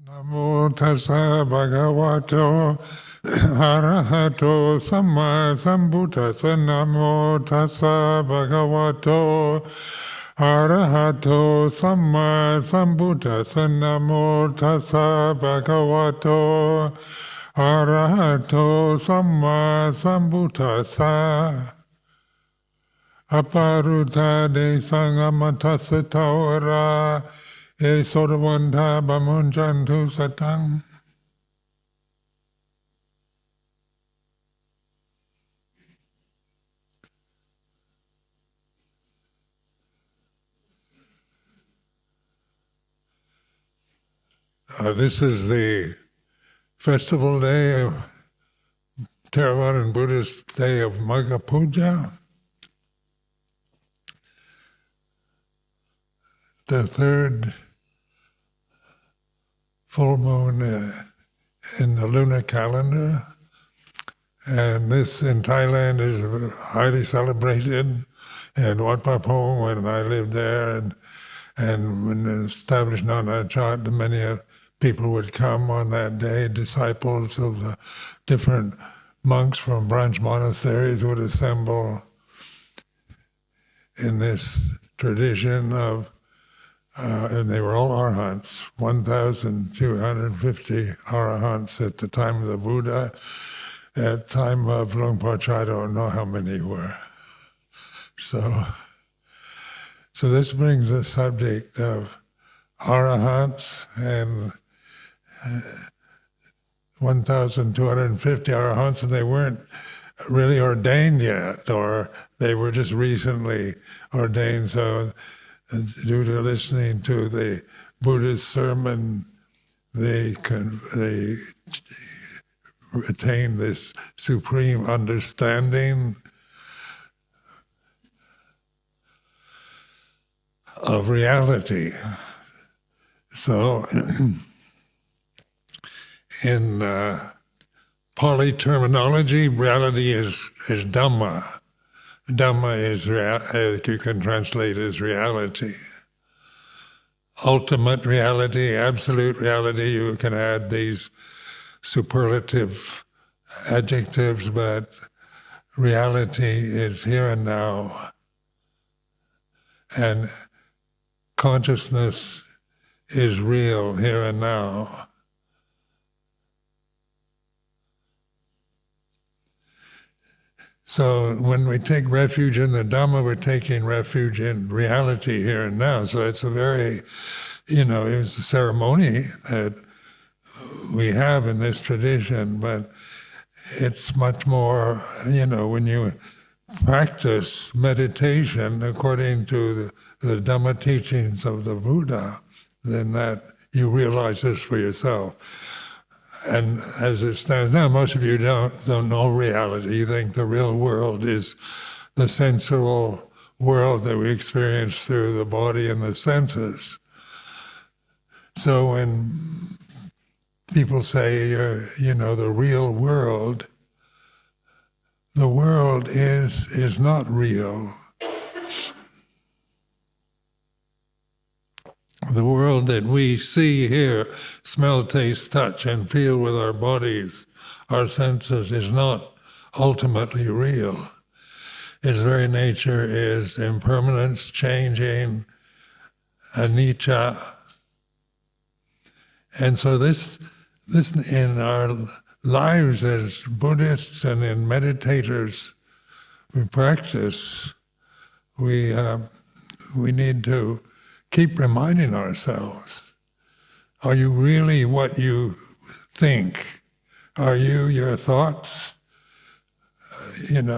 Namo tassa bhagavato arahato samma sambuddhassa. Namo tassa bhagavato arahato samma sambuddhassa. Namo tassa bhagavato arahato samma sambuddhassa. Aparuta de sangamatassa tawara e sodavanta bamunjantu satang. This is the festival day of Theravadan Buddhist day of Maga Puja, the third full moon in the lunar calendar, and this in Thailand is highly celebrated. And Wat Pa Pong, when I lived there, and when established non-Ajahn, many people would come on that day. Disciples of the different monks from branch monasteries would assemble in this tradition of and they were all arahants, 1,250 arahants at the time of the Buddha. At the time of Luang, I don't know how many were. So this brings the subject of arahants, and 1,250 arahants, and they weren't really ordained yet, or they were just recently ordained. So due to listening to the Buddhist sermon, they attain this supreme understanding of reality. So in Pali terminology, reality is Dhamma. Dhamma is, you can translate as reality. Ultimate reality, absolute reality, you can add these superlative adjectives, but reality is here and now. And consciousness is real here and now. So when we take refuge in the Dhamma, we're taking refuge in reality here and now. So it's a very, it's a ceremony that we have in this tradition, but it's much more, when you practice meditation according to the Dhamma teachings of the Buddha, then that you realize this for yourself. And as it stands now, most of you don't know reality. You think the real world is the sensual world that we experience through the body and the senses. So when people say, the real world, the world is not real. The world that we see, hear, smell, taste, touch, and feel with our bodies, our senses, is not ultimately real. Its very nature is impermanence, changing, anicca. And so this in our lives as Buddhists and in meditators, we practice, we need to keep reminding ourselves, are you really what you think? Are you your thoughts? And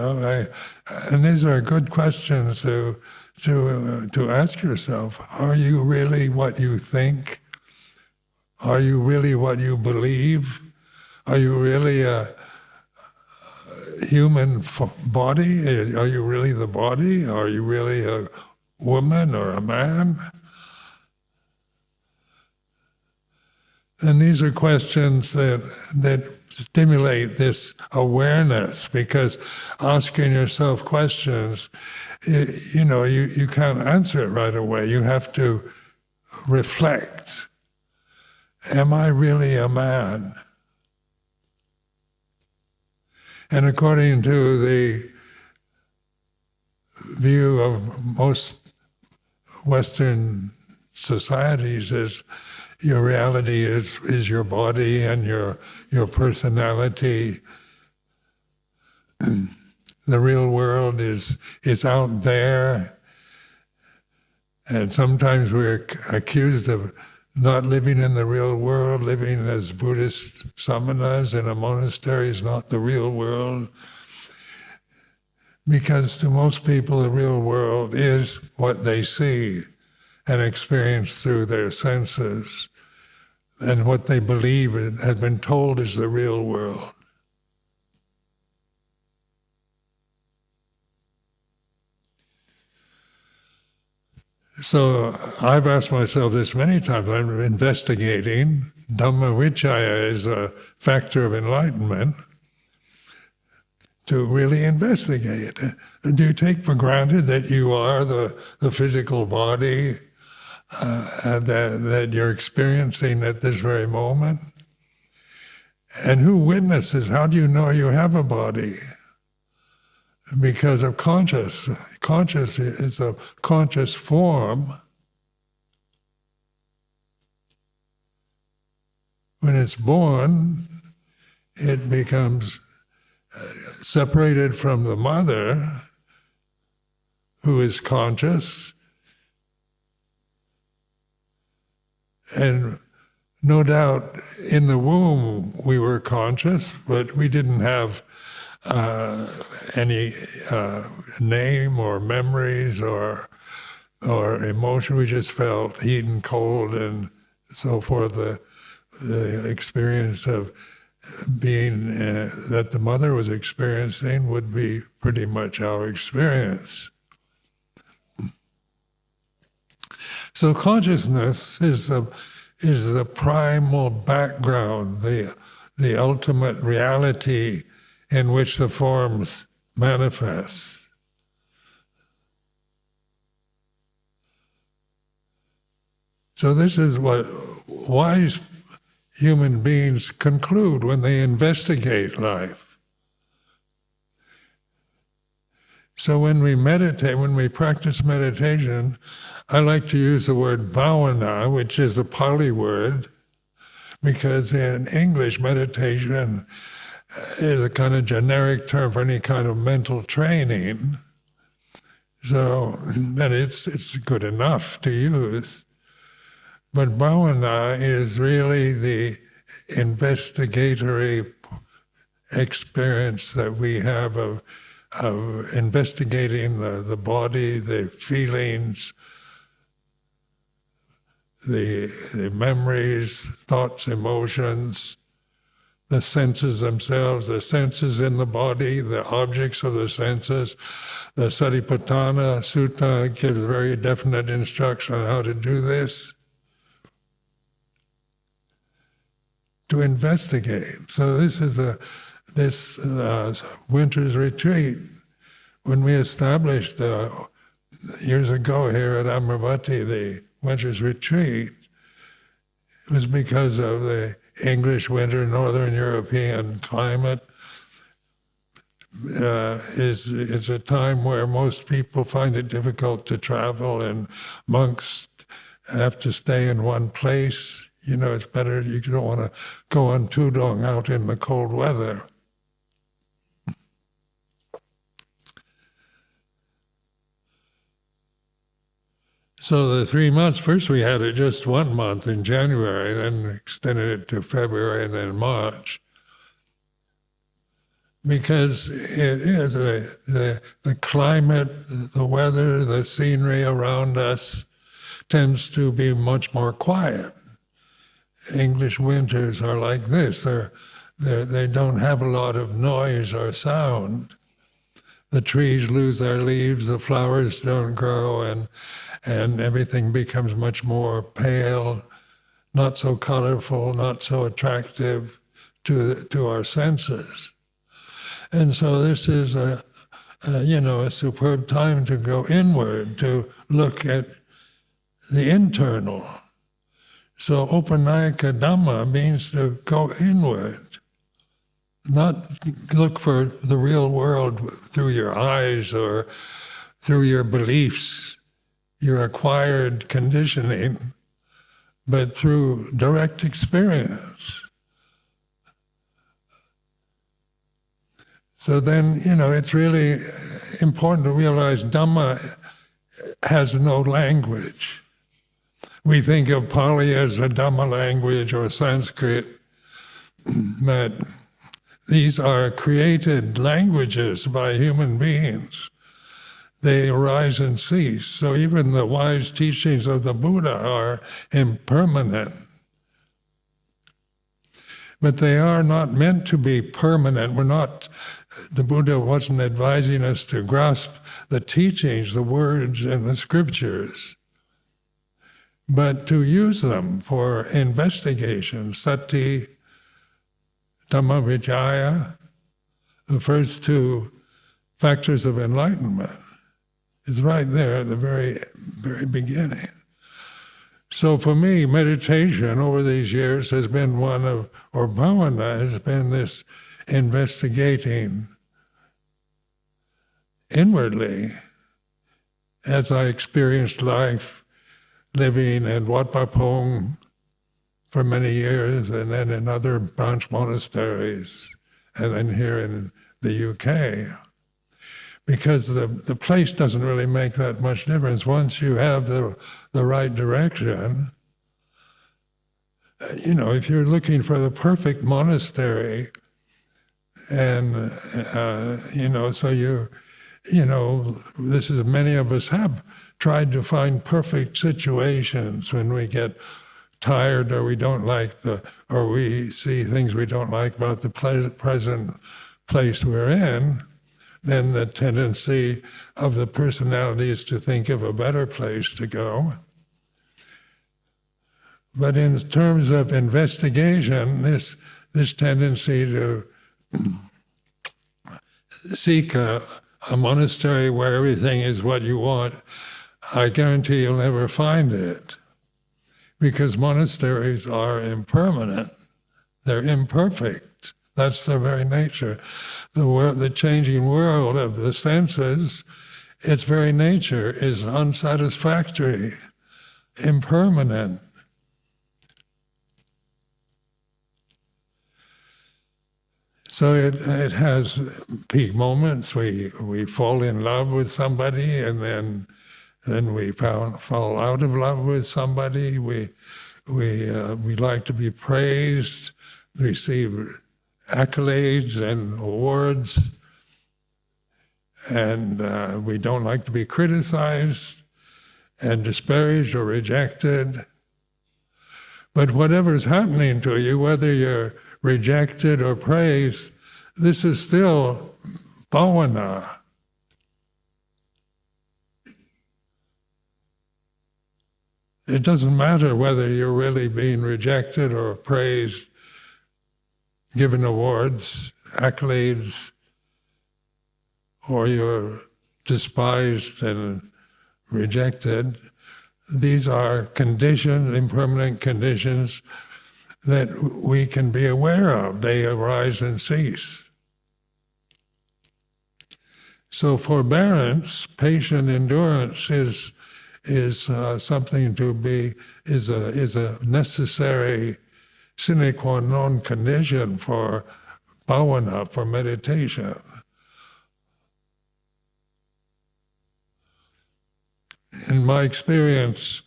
these are good questions to ask yourself. Are you really what you think? Are you really what you believe? Are you really a human body? Are you really the body? Are you really a woman or a man? And these are questions that stimulate this awareness, because asking yourself questions, you can't answer it right away. You have to reflect. am I really a man? And according to the view of most Western societies, is your reality is your body and your personality. The real world is out there, and sometimes we're accused of not living in the real world. Living as Buddhist samanas in a monastery is not the real world, because to most people the real world is what they see and experience through their senses, and what they believe and have been told is the real world. So I've asked myself this many times. I'm investigating. Dhamma Vichaya is a factor of enlightenment. To really investigate. Do you take for granted that you are the physical body that you're experiencing at this very moment? And who witnesses? How do you know you have a body? Because of conscious. Conscious is a conscious form. When it's born, it becomes separated from the mother, who is conscious, and no doubt in the womb we were conscious, but we didn't have any name or memories or emotion. We just felt heat and cold and so forth. The experience of being that the mother was experiencing would be pretty much our experience. So consciousness is the primal background, the ultimate reality in which the forms manifest. So this is what wise human beings conclude when they investigate life. So when we meditate, when we practice meditation, I like to use the word bhavana, which is a Pali word, because in English, meditation is a kind of generic term for any kind of mental training. So, and it's good enough to use. But bhavana is really the investigatory experience that we have of investigating the body, the feelings, the memories, thoughts, emotions, the senses themselves, the senses in the body, the objects of the senses. The Satipatthana Sutta gives very definite instruction on how to do this. To investigate. So this is this winter's retreat. When we established years ago here at Amaravati the winter's retreat, it was because of the English winter, Northern European climate. Is a time where most people find it difficult to travel, and monks have to stay in one place. You know, it's better, you don't want to go on tudong out in the cold weather. So the 3 months, first we had it just 1 month in January, then extended it to February and then March. Because it is the climate, the weather, the scenery around us tends to be much more quiet. English winters are like this. They don't have a lot of noise or sound. The trees lose their leaves, the flowers don't grow, and everything becomes much more pale, not so colorful, not so attractive to our senses. And so this is a superb time to go inward, to look at the internal, So Upanayaka Dhamma means to go inward, not look for the real world through your eyes or through your beliefs, your acquired conditioning, but through direct experience. So then, it's really important to realize Dhamma has no language. We think of Pali as a Dhamma language or Sanskrit, but these are created languages by human beings. They arise and cease. So even the wise teachings of the Buddha are impermanent. But they are not meant to be permanent. The Buddha wasn't advising us to grasp the teachings, the words, and the scriptures, but to use them for investigation. Sati, Dhamma Vicaya, the first two factors of enlightenment. It's right there at the very, very beginning. So for me, meditation over these years has been or bhavana has been this investigating inwardly as I experienced life living in Wat Pah Pong for many years, and then in other branch monasteries, and then here in the UK. Because the place doesn't really make that much difference. Once you have the right direction, if you're looking for the perfect monastery, and this is many of us have tried to find perfect situations when we get tired or we don't like or we see things we don't like about the present place we're in. Then the tendency of the personality is to think of a better place to go. But in terms of investigation, this tendency to seek a monastery where everything is what you want, I guarantee you'll never find it. Because monasteries are impermanent. They're imperfect. That's their very nature. The changing world of the senses, its very nature is unsatisfactory, impermanent. So it has peak moments. We fall in love with somebody, and then we fall out of love with somebody. We like to be praised, receive accolades and awards, and we don't like to be criticized and disparaged or rejected. But whatever's happening to you, whether you're rejected or praised, this is still bhavana. It doesn't matter whether you're really being rejected or praised, given awards, accolades, or you're despised and rejected. These are conditions, impermanent conditions, that we can be aware of. They arise and cease. So forbearance, patient endurance, is something is a necessary sine qua non condition for bhavana, for meditation. In my experience,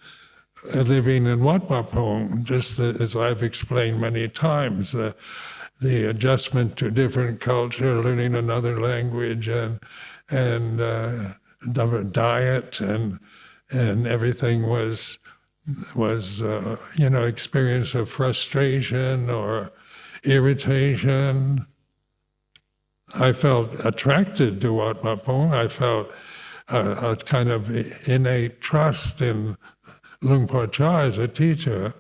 living in Wat Pah Pong, just as I've explained many times, the adjustment to different culture, learning another language, and diet, and everything was experience of frustration or irritation. I felt attracted to Wat Pah Pong. I felt a kind of innate trust in Luang Por Chah as a teacher.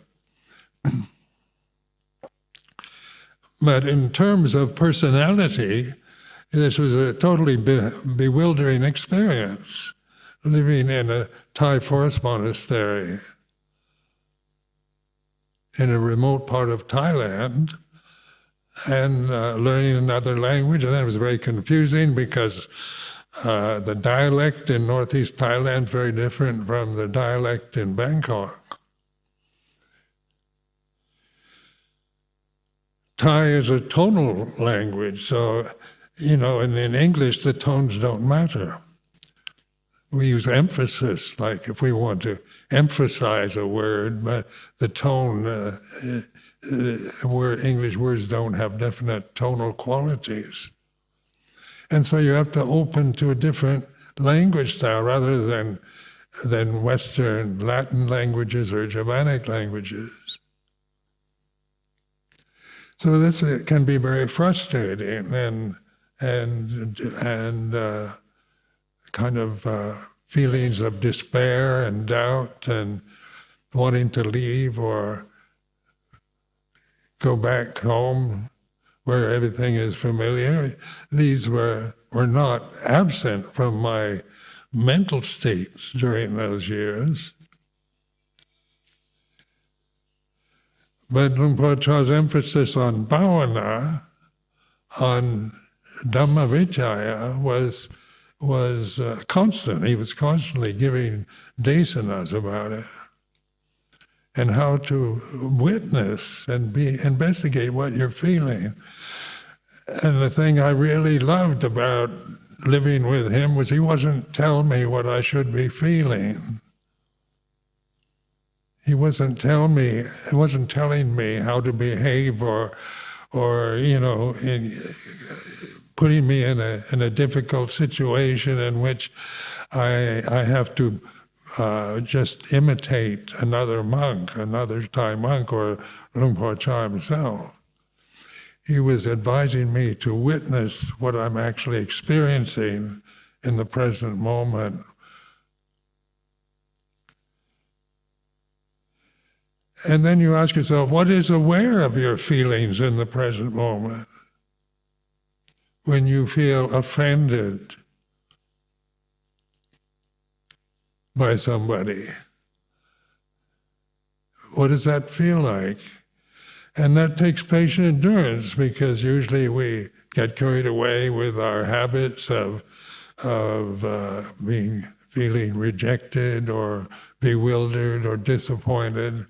But in terms of personality, this was a totally bewildering experience, living in a Thai forest monastery. in a remote part of Thailand and learning another language. And then it was very confusing because the dialect in northeast Thailand is very different from the dialect in Bangkok. Thai is a tonal language, so, in English the tones don't matter. We use emphasis, like if we want to emphasize a word, but the tone, where English words don't have definite tonal qualities. And so you have to open to a different language style rather than Western Latin languages or Germanic languages. So this can be very frustrating and kind of feelings of despair and doubt and wanting to leave or go back home where everything is familiar. These were not absent from my mental states during those years. But Luang Por Chah's emphasis on bhavana, on Dhamma Vicaya, was constant. He was constantly giving desanas about it, and how to witness and investigate what you're feeling. And the thing I really loved about living with him was he wasn't telling me what I should be feeling. He wasn't telling me how to behave or putting me in a difficult situation in which I have to just imitate another monk, another Thai monk, or Luang Por Chah himself. He was advising me to witness what I'm actually experiencing in the present moment. And then you ask yourself, what is aware of your feelings in the present moment? When you feel offended by somebody, what does that feel like? And that takes patient endurance, because usually we get carried away with our habits of feeling rejected or bewildered or disappointed,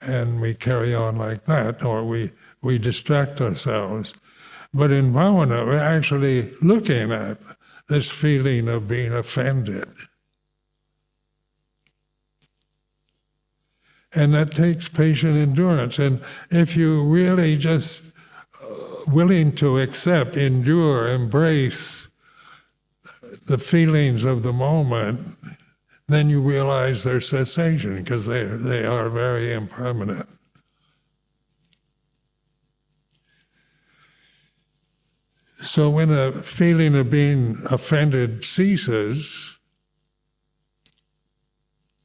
and we carry on like that, or we distract ourselves. But in bhavana, we're actually looking at this feeling of being offended. And that takes patient endurance. And if you really just willing to accept, endure, embrace the feelings of the moment, then you realize their cessation, because they are very impermanent. So when a feeling of being offended ceases,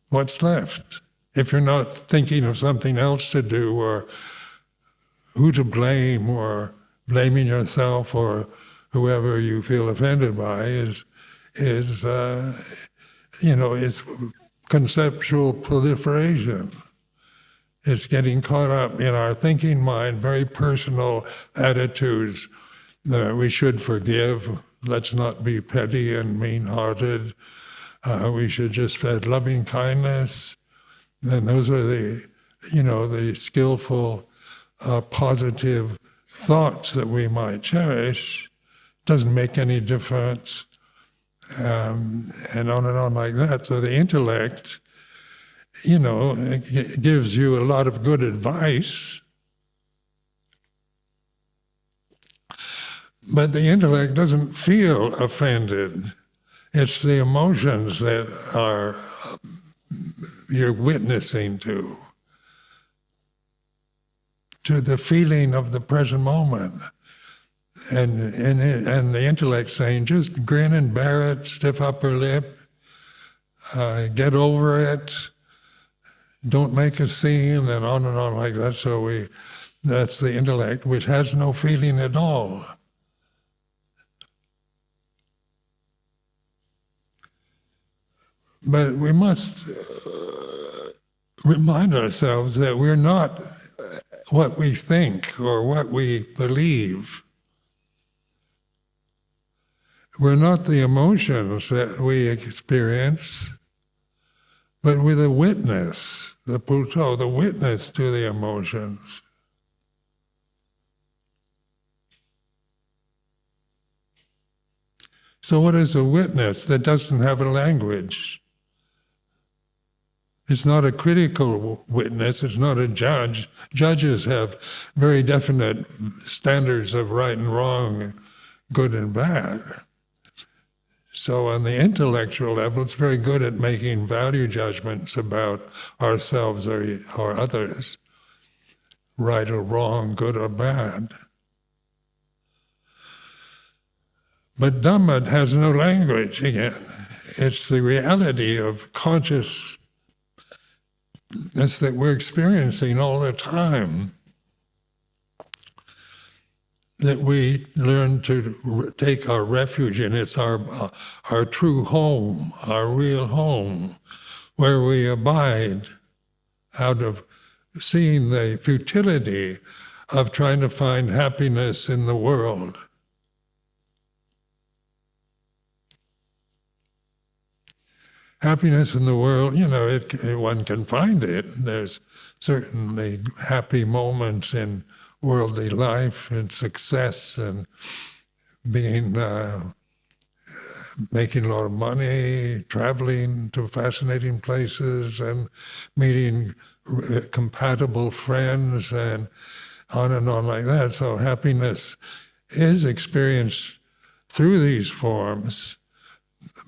what's left? If you're not thinking of something else to do, or who to blame, or blaming yourself or whoever you feel offended by, is conceptual proliferation. It's getting caught up in our thinking mind, very personal attitudes that we should forgive, let's not be petty and mean-hearted, we should just spread loving kindness. And those are the skillful, positive thoughts that we might cherish. Doesn't make any difference. And on like that. So the intellect, it gives you a lot of good advice, but the intellect doesn't feel offended. It's the emotions that you're witnessing to the feeling of the present moment. And the intellect saying, just grin and bear it, stiff upper lip, get over it, don't make a scene, and on like that. So that's the intellect, which has no feeling at all. But we must remind ourselves that we're not what we think or what we believe. We're not the emotions that we experience, but we're the witness, the puto, the witness to the emotions. So what is a witness that doesn't have a language? It's not a critical witness, it's not a judge. Judges have very definite standards of right and wrong, good and bad. So on the intellectual level, it's very good at making value judgments about ourselves or others, right or wrong, good or bad. But Dhamma has no language again. It's the reality of consciousness that we're experiencing all the time, that we learn to take our refuge in. It's our true home, our real home, where we abide out of seeing the futility of trying to find happiness in the world. Happiness in the world, one can find it. There's certainly happy moments in worldly life and success and being, making a lot of money, traveling to fascinating places and meeting compatible friends and on like that. So happiness is experienced through these forms.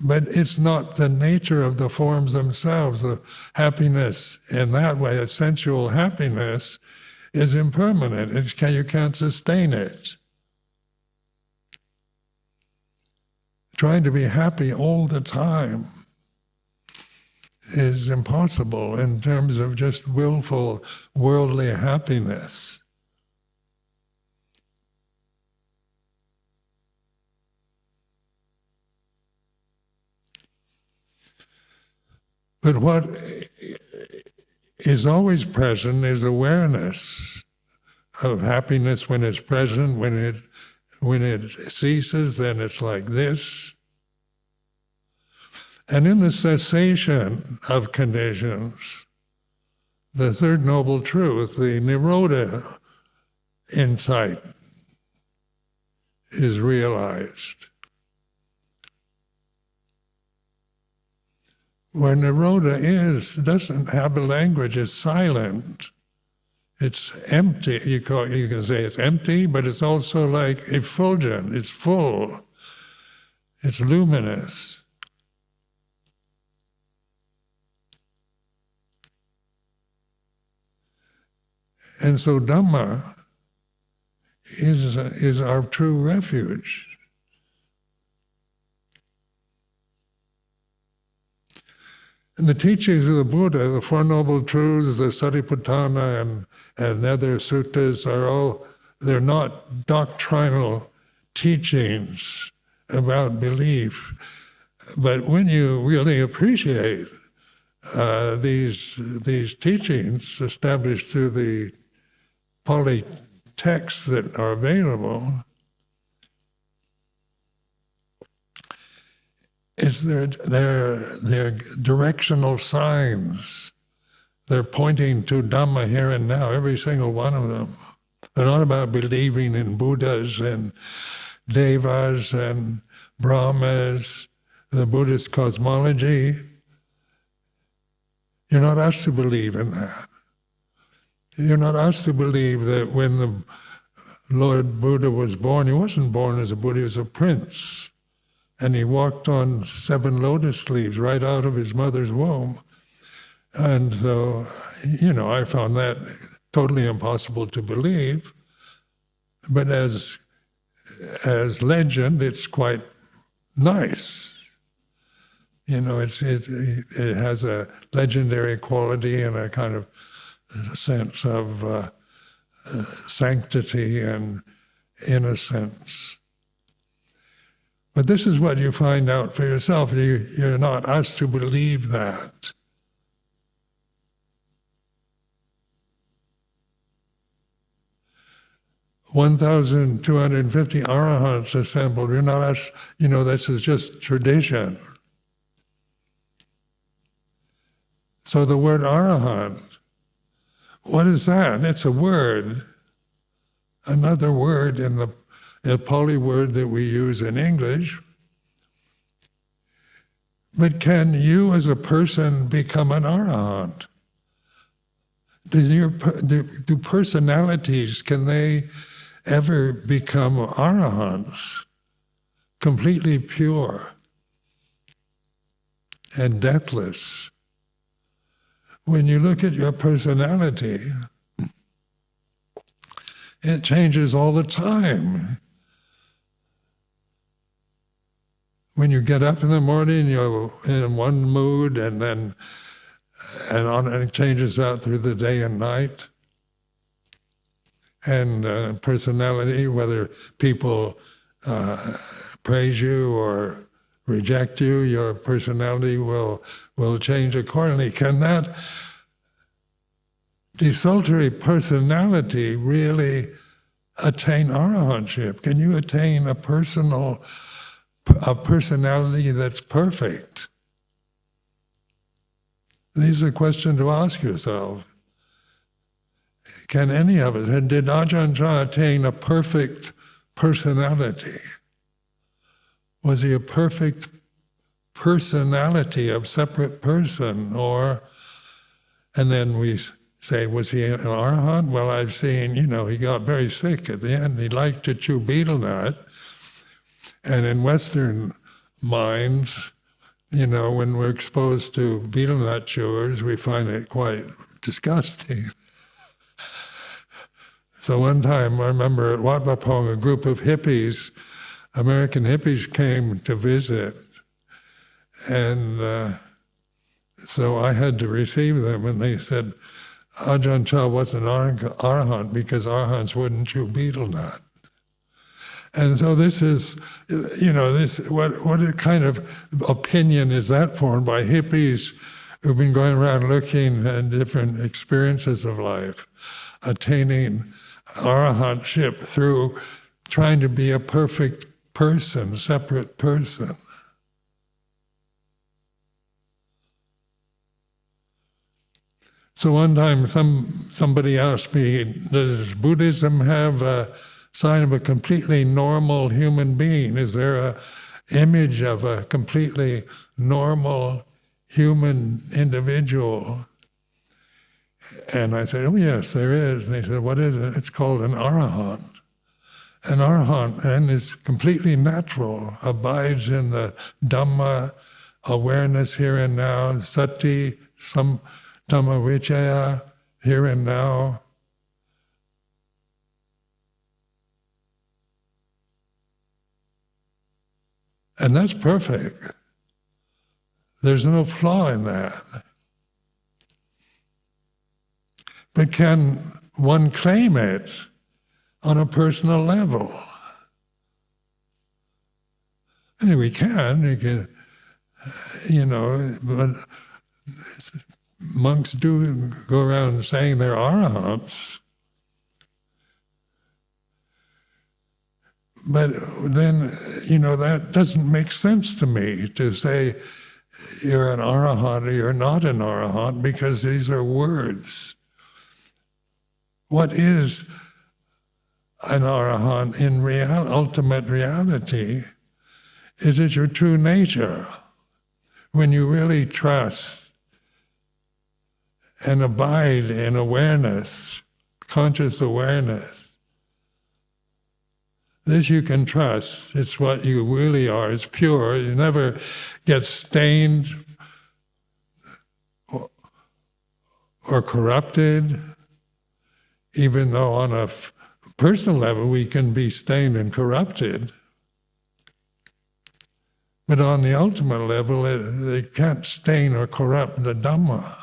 But it's not the nature of the forms themselves. The happiness in that way, a sensual happiness, is impermanent. You can't sustain it. Trying to be happy all the time is impossible in terms of just willful, worldly happiness. But what is always present is awareness of happiness when it's present. When it ceases, then it's like this. And in the cessation of conditions, the third noble truth, the Nirodha insight, is realized. Where Nirodha doesn't have a language, it's silent. It's empty. You can say it's empty, but it's also like effulgent. It's full. It's luminous. And so Dhamma is our true refuge. And the teachings of the Buddha, the Four Noble Truths, the Satipatthana and other suttas they're not doctrinal teachings about belief. But when you really appreciate these teachings established through the Pali texts that are available, they're directional signs. They're pointing to Dhamma here and now, every single one of them. They're not about believing in Buddhas and Devas and Brahmas, the Buddhist cosmology. You're not asked to believe in that. You're not asked to believe that when the Lord Buddha was born, he wasn't born as a Buddha, he was a prince. And he walked on 7 lotus leaves right out of his mother's womb. And so, I found that totally impossible to believe. But as legend, it's quite nice. It has a legendary quality and a kind of sense of sanctity and innocence. But this is what you find out for yourself. You're not asked to believe that. 1,250 arahants assembled. You're not, this is just tradition. So the word arahant, what is that? It's a word, another word in the Pali word that we use in English. But can you as a person become an arahant? Do personalities, can they ever become arahants, completely pure and deathless? When you look at your personality, it changes all the time. When you get up in the morning, you're in one mood, and it changes out through the day and night. And personality, whether people praise you or reject you, your personality will change accordingly. Can that desultory personality really attain arahantship? Can you attain a personality that's perfect? These are questions to ask yourself. Can any of us, and did Ajahn Chah attain a perfect personality? Was he a perfect personality of separate person? And then we say, was he an arahant? Well, I've seen, he got very sick at the end. He liked to chew betel nut. And in Western minds, when we're exposed to betel nut chewers, we find it quite disgusting. So one time, I remember at Wat Pah Pong, a group of hippies, American hippies, came to visit. And so I had to receive them, and they said, Ajahn Chah wasn't an arahant because arahants wouldn't chew betel nut. And so this is, what kind of opinion is that formed by hippies who've been going around looking at different experiences of life, attaining arahantship through trying to be a perfect person, separate person. So one time somebody asked me, does Buddhism have a sign of a completely normal human being? Is there an image of a completely normal human individual? And I said, oh yes, there is. And they said, what is it? It's called an arahant. An arahant, and is completely natural, abides in the Dhamma, awareness here and now, sati, some Dhamma vichaya, here and now. And that's perfect. There's no flaw in that. But can one claim it on a personal level? And we can, but monks do go around saying they're arahants. But then, that doesn't make sense to me to say you're an arahant or you're not an arahant, because these are words. What is an arahant in ultimate reality? Is it your true nature? When you really trust and abide in awareness, conscious awareness, this you can trust. It's what you really are. It's pure. You never get stained or corrupted, even though on a personal level we can be stained and corrupted. But on the ultimate level, they can't stain or corrupt the Dhamma.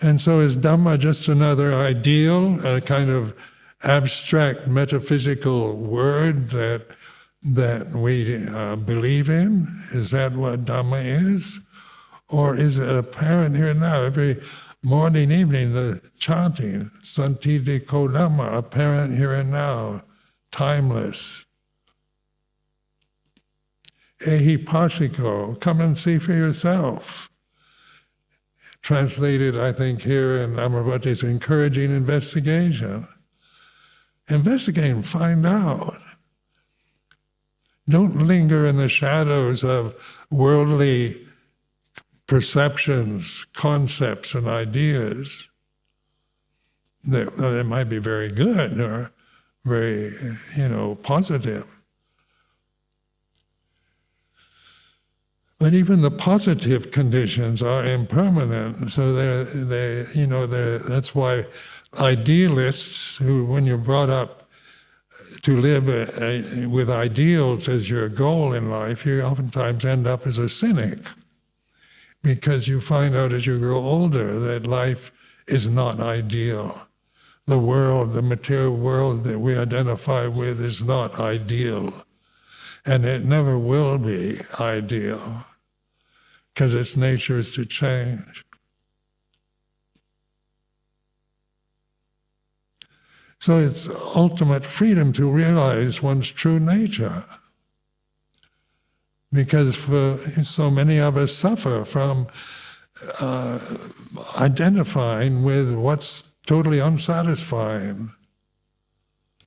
And so is Dhamma just another ideal, a kind of abstract metaphysical word that we believe in? Is that what Dhamma is? Or is it apparent here and now? Every morning, evening, the chanting, Santiti Kodama, apparent here and now, timeless. Ehipasiko, come and see for yourself. Translated, I think, here in Amaravati is encouraging investigation. Investigate and find out. Don't linger in the shadows of worldly perceptions, concepts, and ideas. They might be very good or very, positive. But even the positive conditions are impermanent. So that's why idealists who, when you're brought up to live with ideals as your goal in life, you oftentimes end up as a cynic, because you find out as you grow older that life is not ideal. The world, the material world that we identify with is not ideal. And it never will be ideal, because its nature is to change. So it's ultimate freedom to realize one's true nature. Because so many of us suffer from identifying with what's totally unsatisfying,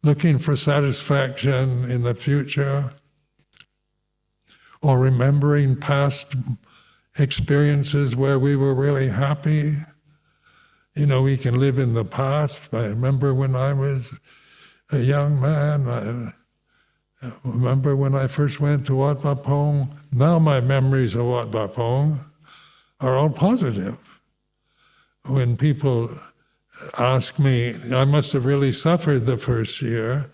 looking for satisfaction in the future, or remembering past experiences where we were really happy. We can live in the past. I remember when I was a young man. I remember when I first went to Wat Pah Pong. Now my memories of Wat Pah Pong are all positive. When people ask me, I must have really suffered the first year,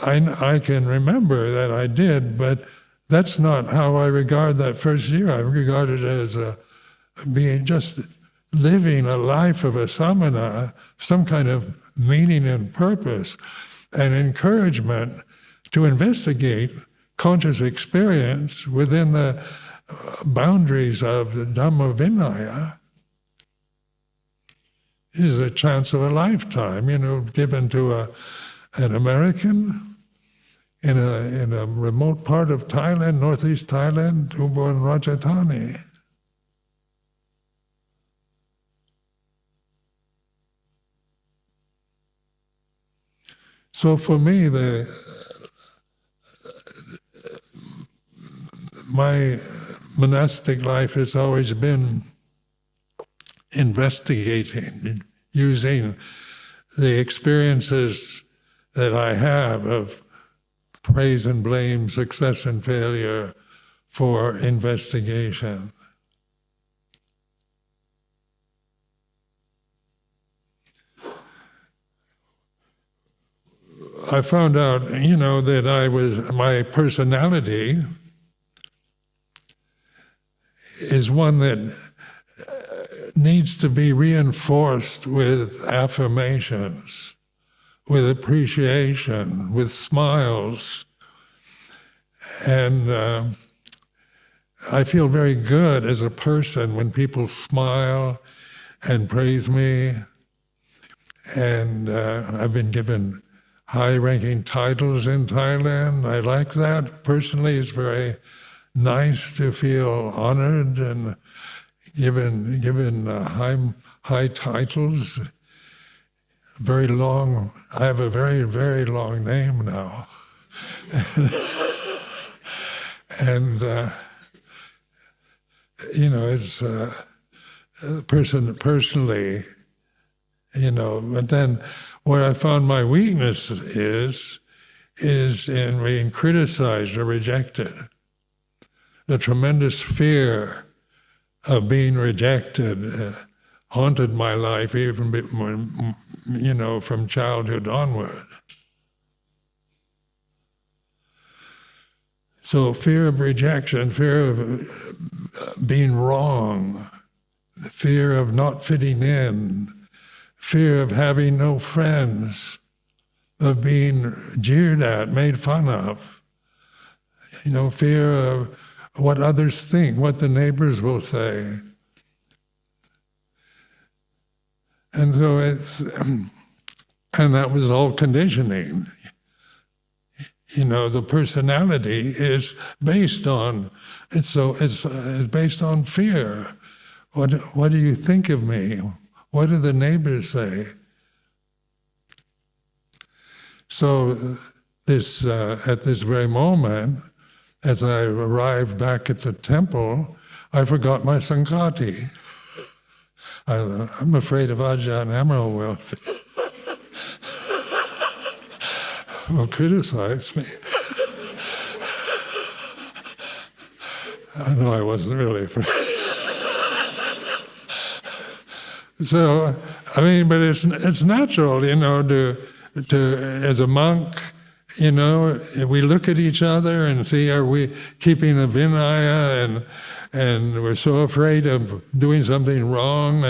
I can remember that I did, but that's not how I regard that first year. I regard it as being just living a life of a samana, some kind of meaning and purpose, and encouragement to investigate conscious experience within the boundaries of the Dhamma Vinaya. Is a chance of a lifetime, given to an American in a remote part of Thailand, northeast Thailand, Ubon Ratchathani. So for me, my monastic life has always been investigating, using the experiences that I have of praise and blame, success and failure for investigation. I found out, that my personality is one that needs to be reinforced with affirmations, with appreciation, with smiles. And I feel very good as a person when people smile and praise me. And I've been given high-ranking titles in Thailand. I like that. Personally, it's very nice to feel honored and given high titles. Very long. I have a very, very long name now, and it's personally. But then where I found my weakness is in being criticized or rejected. The tremendous fear of being rejected haunted my life even, from childhood onward. So fear of rejection, fear of being wrong, fear of not fitting in, fear of having no friends, of being jeered at, made fun of, fear of what others think, what the neighbors will say. And so and that was all conditioning. The personality is based on, it's based on fear. What do you think of me? What do the neighbors say? So this at this very moment, as I arrived back at the temple, I forgot my Sanghati. I'm afraid of Ajahn will criticize me. I know I wasn't really afraid. So, but it's natural, to as a monk, we look at each other and see, are we keeping the Vinaya, and we're so afraid of doing something wrong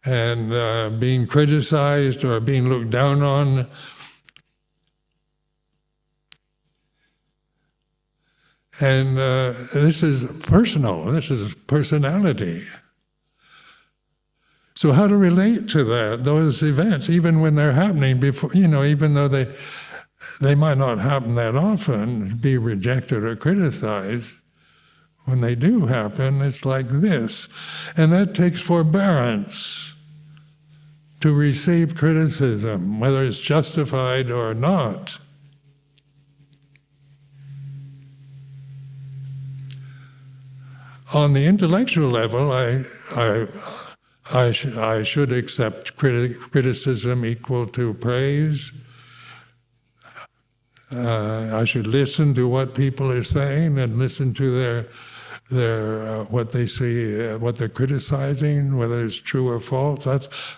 and being criticized or being looked down on. And this is personal, this is personality. So how to relate to those events, even when they're happening before, even though they might not happen that often, be rejected or criticized. When they do happen, it's like this. And that takes forbearance to receive criticism, whether it's justified or not. On the intellectual level, I should accept criticism equal to praise. I should listen to what people are saying and listen to their what they see, what they're criticizing, whether it's true or false.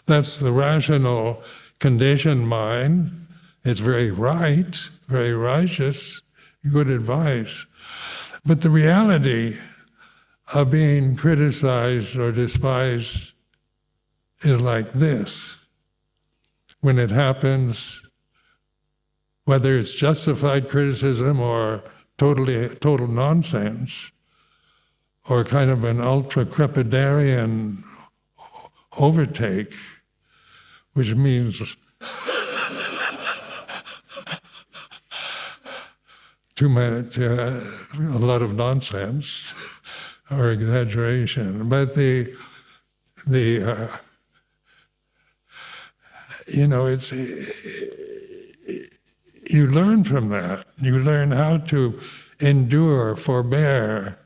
That's the rational, conditioned mind. It's very right, very righteous, good advice. But the reality of being criticized or despised is like this. When it happens, whether it's justified criticism or total nonsense, or kind of an ultra-crepidarian overtake, which means too much, a lot of nonsense or exaggeration. But you learn from that. You learn how to endure, forbear.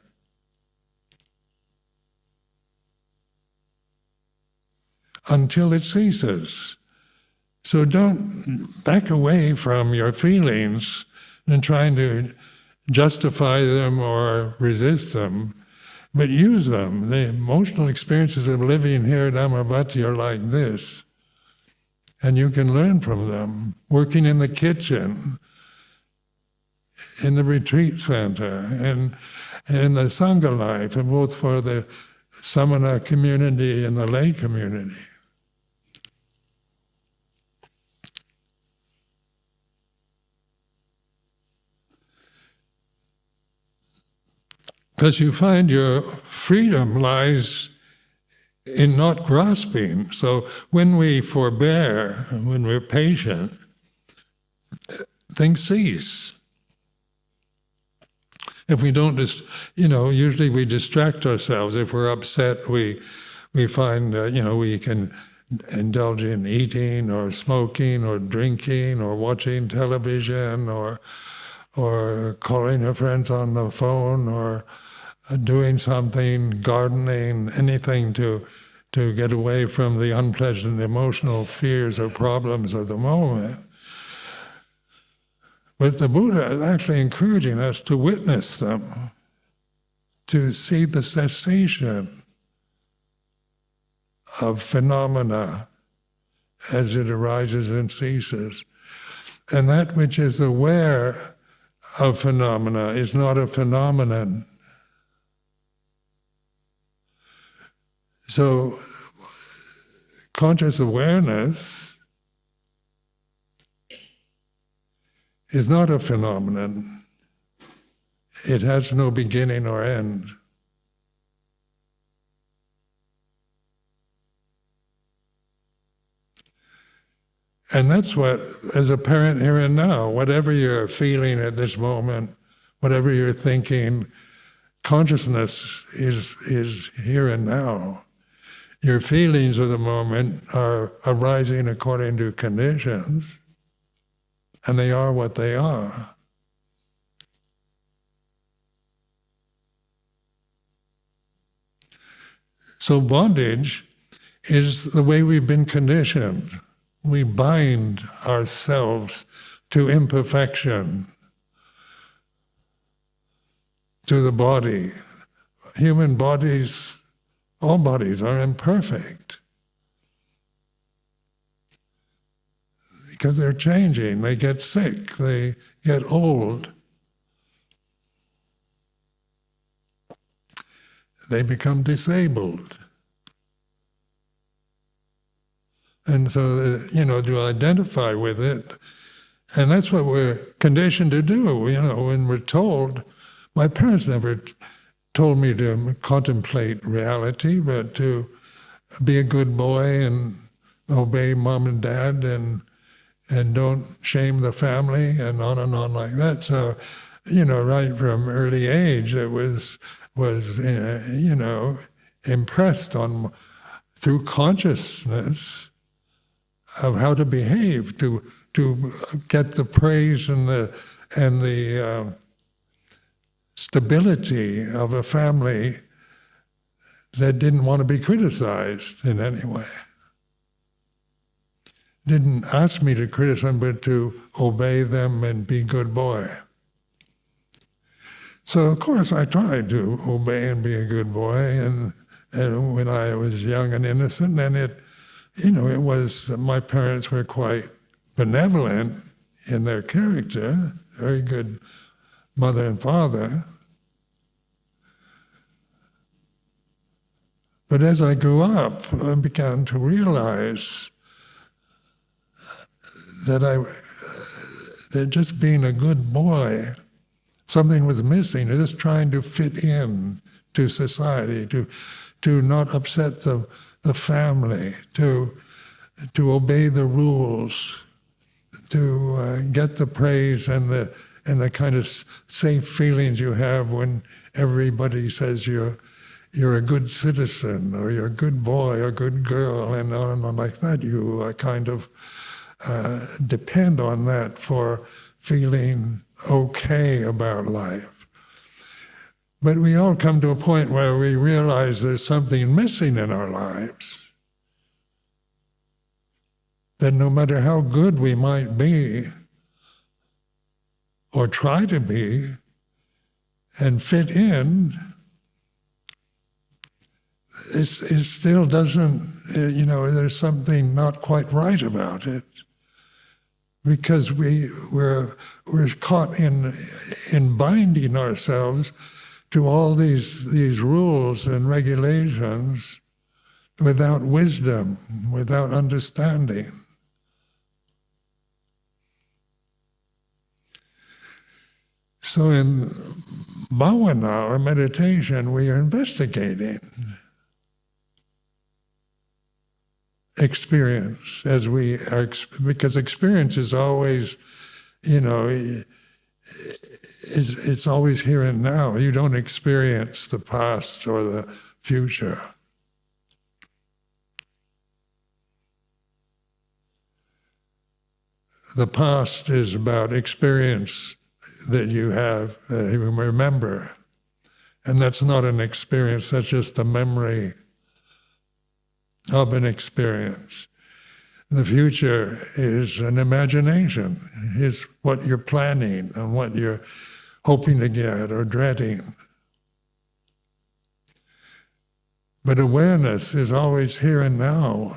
Until it ceases. So don't back away from your feelings and trying to justify them or resist them, but use them. The emotional experiences of living here at Amaravati are like this. And you can learn from them. Working in the kitchen, in the retreat center, and in the Sangha life, and both for the Samana community and the lay community. Because you find your freedom lies in not grasping. So when we forbear, when we're patient, things cease. If we don't usually we distract ourselves. If we're upset, we find, we can indulge in eating or smoking or drinking or watching television or calling your friends on the phone or doing something, gardening, anything to get away from the unpleasant emotional fears or problems of the moment. But the Buddha is actually encouraging us to witness them, to see the cessation of phenomena as it arises and ceases. And that which is aware of phenomena is not a phenomenon. So, conscious awareness is not a phenomenon. It has no beginning or end. And that's what, as a parent here and now, whatever you're feeling at this moment, whatever you're thinking, consciousness is here and now. Your feelings of the moment are arising according to conditions, and they are what they are. So bondage is the way we've been conditioned. We bind ourselves to imperfection, to the body. Human bodies, all bodies are imperfect because they're changing, they get sick, they get old. They become disabled. And so, to identify with it, and that's what we're conditioned to do, when we're told. My parents never told me to contemplate reality, but to be a good boy and obey mom and dad and don't shame the family and on like that. So, right from early age, it was impressed on through consciousness of how to behave, to get the praise and the stability of a family that didn't want to be criticized in any way. Didn't ask me to criticize them, but to obey them and be a good boy. So of course I tried to obey and be a good boy, and when I was young and innocent, and it was, my parents were quite benevolent in their character, very good mother and father. But as I grew up, I began to realize that just being a good boy, something was missing, just trying to fit in to society, to not upset the family, to obey the rules, to get the praise and the kind of safe feelings you have when everybody says you're a good citizen, or you're a good boy or a good girl, and on like that. You kind of depend on that for feeling okay about life. But we all come to a point where we realize there's something missing in our lives. That no matter how good we might be, or try to be, and fit in, it still doesn't, there's something not quite right about it. Because we're caught in binding ourselves to all these rules and regulations without wisdom, without understanding. So in bhavana, or meditation, we are investigating experience as we are, because experience is always, it's always here and now. You don't experience the past or the future. The past is about experience that you have, you remember. And that's not an experience, that's just a memory of an experience. The future is an imagination, is what you're planning and what you're hoping to get or dreading. But awareness is always here and now,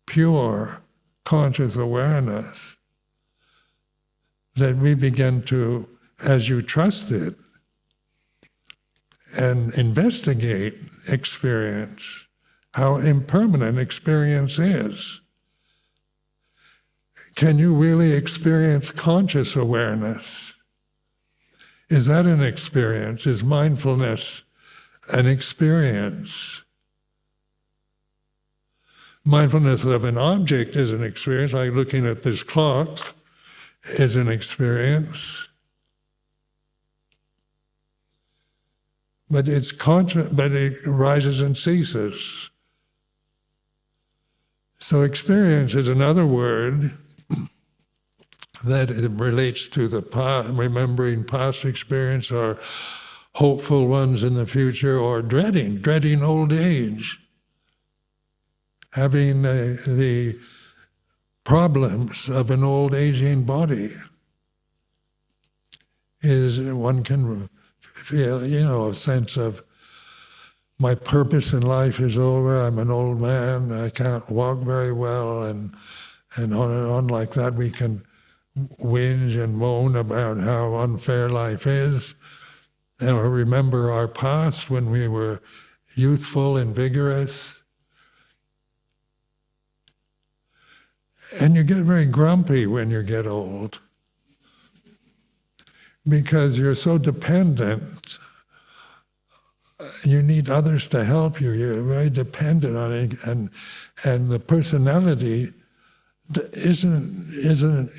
pure, conscious awareness, that we begin to, as you trust it, and investigate experience, how impermanent experience is. Can you really experience conscious awareness? Is that an experience? Is mindfulness an experience? Mindfulness of an object is an experience, like looking at this clock is an experience. But but it arises and ceases. So experience is another word that it relates to the past, remembering past experience, or hopeful ones in the future, or dreading old age, having the problems of an old aging body. Is one can feel, a sense of my purpose in life is over, I'm an old man, I can't walk very well, and on like that. We can whinge and moan about how unfair life is, and remember our past when we were youthful and vigorous. And you get very grumpy when you get old, because you're so dependent. You need others to help you. You're very dependent on it, and the personality isn't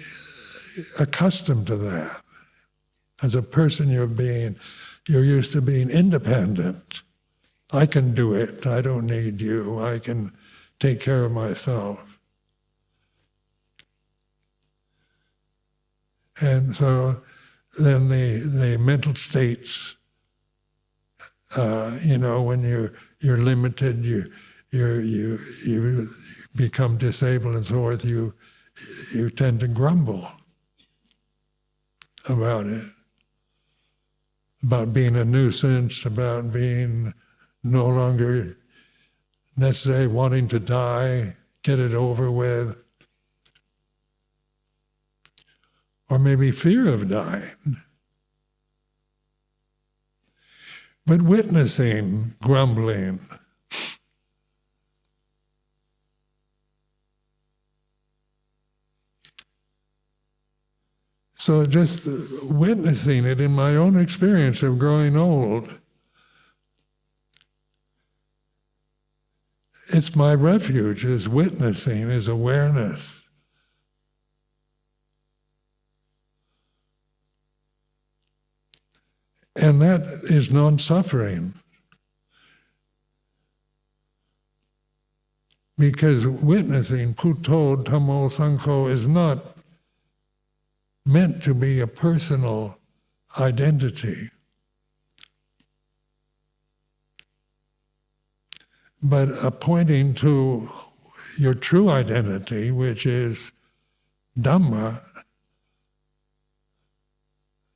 accustomed to that. As a person, you're used to being independent. I can do it. I don't need you. I can take care of myself. And so then the mental states, when you're limited, you become disabled and so forth, you tend to grumble about it, about being a nuisance, about being no longer necessary, wanting to die, get it over with, or maybe fear of dying. But witnessing grumbling, so just witnessing it in my own experience of growing old, it's my refuge, is witnessing, is awareness. And that is non-suffering. Because witnessing, Putto, Dhammo, Sangho, is not meant to be a personal identity, but a pointing to your true identity, which is Dhamma,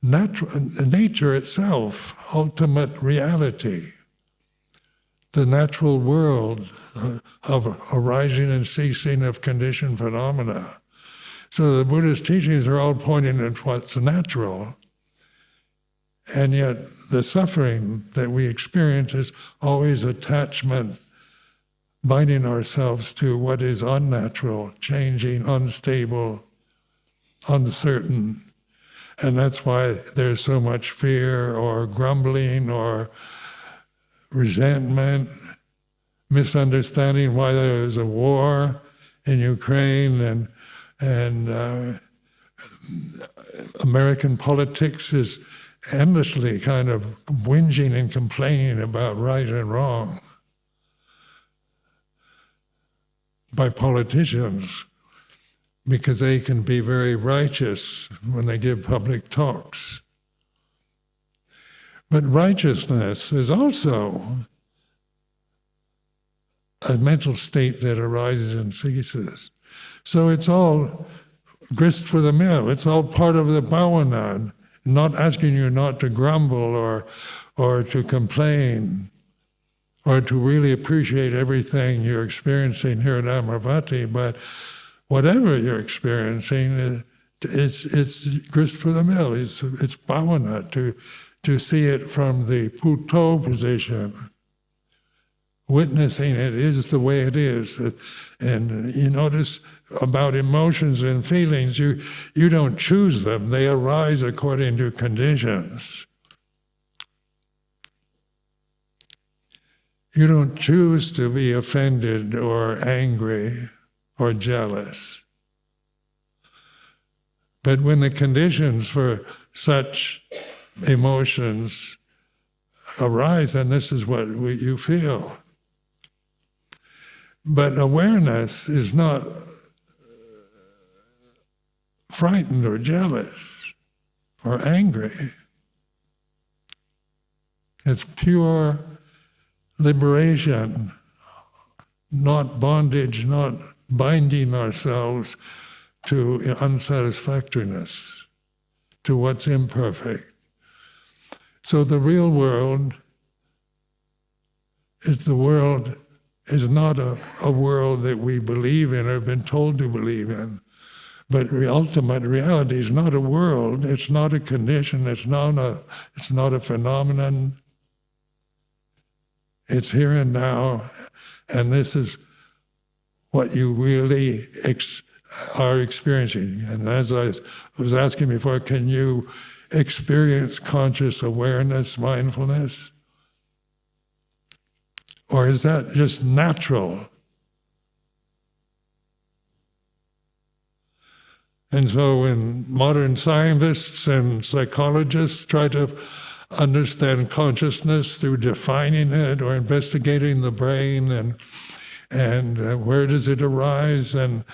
nature itself, ultimate reality, the natural world of arising and ceasing of conditioned phenomena. So the Buddhist teachings are all pointing at what's natural, and yet the suffering that we experience is always attachment, binding ourselves to what is unnatural, changing, unstable, uncertain. And that's why there's so much fear or grumbling or resentment, misunderstanding why there is a war in Ukraine, and American politics is endlessly kind of whinging and complaining about right and wrong by politicians, because they can be very righteous when they give public talks. But righteousness is also a mental state that arises and ceases. So it's all grist for the mill. It's all part of the bhavana, not asking you not to grumble or to complain or to really appreciate everything you're experiencing here at Amaravati, but whatever you're experiencing, it's grist for the mill. It's bhavana, to see it from the Putto position. Witnessing it is the way it is. And you notice about emotions and feelings, you don't choose them. They arise according to conditions. You don't choose to be offended or angry or jealous. But when the conditions for such emotions arise, and this is what you feel. But awareness is not frightened or jealous or angry. It's pure liberation, not bondage, not binding ourselves to unsatisfactoriness, to what's imperfect. So the real world is not a world that we believe in or have been told to believe in. But the ultimate reality is not a world, it's not a condition, it's not a phenomenon. It's here and now, and this is what you really are experiencing. And as I was asking before, can you experience conscious awareness, mindfulness? Or is that just natural? And so when modern scientists and psychologists try to understand consciousness through defining it or investigating the brain and where does it arise, and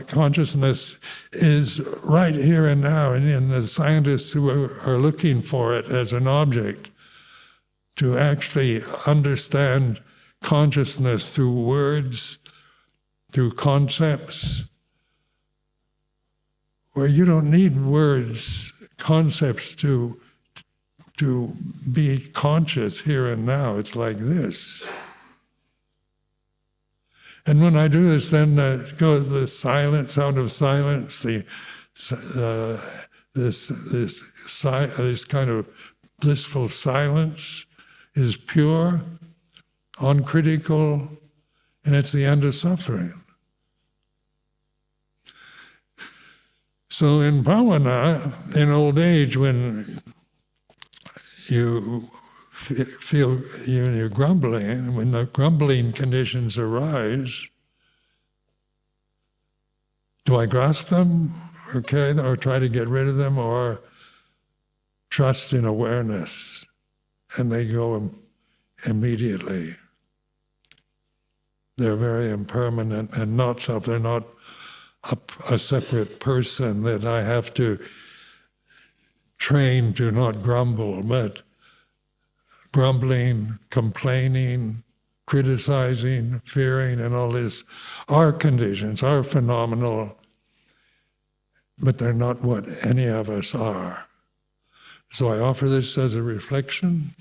consciousness is right here and now, and in the scientists who are looking for it as an object, to actually understand consciousness through words, through concepts, where you don't need words, concepts to be conscious here and now. It's like this. And when I do this, then goes the silent sound of silence, this kind of blissful silence is pure, uncritical, and it's the end of suffering. So in bhavana, in old age, when you feel you're grumbling, when the grumbling conditions arise, do I grasp them, okay, or try to get rid of them, or trust in awareness, and they go immediately? They're very impermanent and not self. They're not a separate person that I have to train to not grumble, but grumbling, complaining, criticizing, fearing, and all this are conditions, are phenomenal, but they're not what any of us are. So I offer this as a reflection.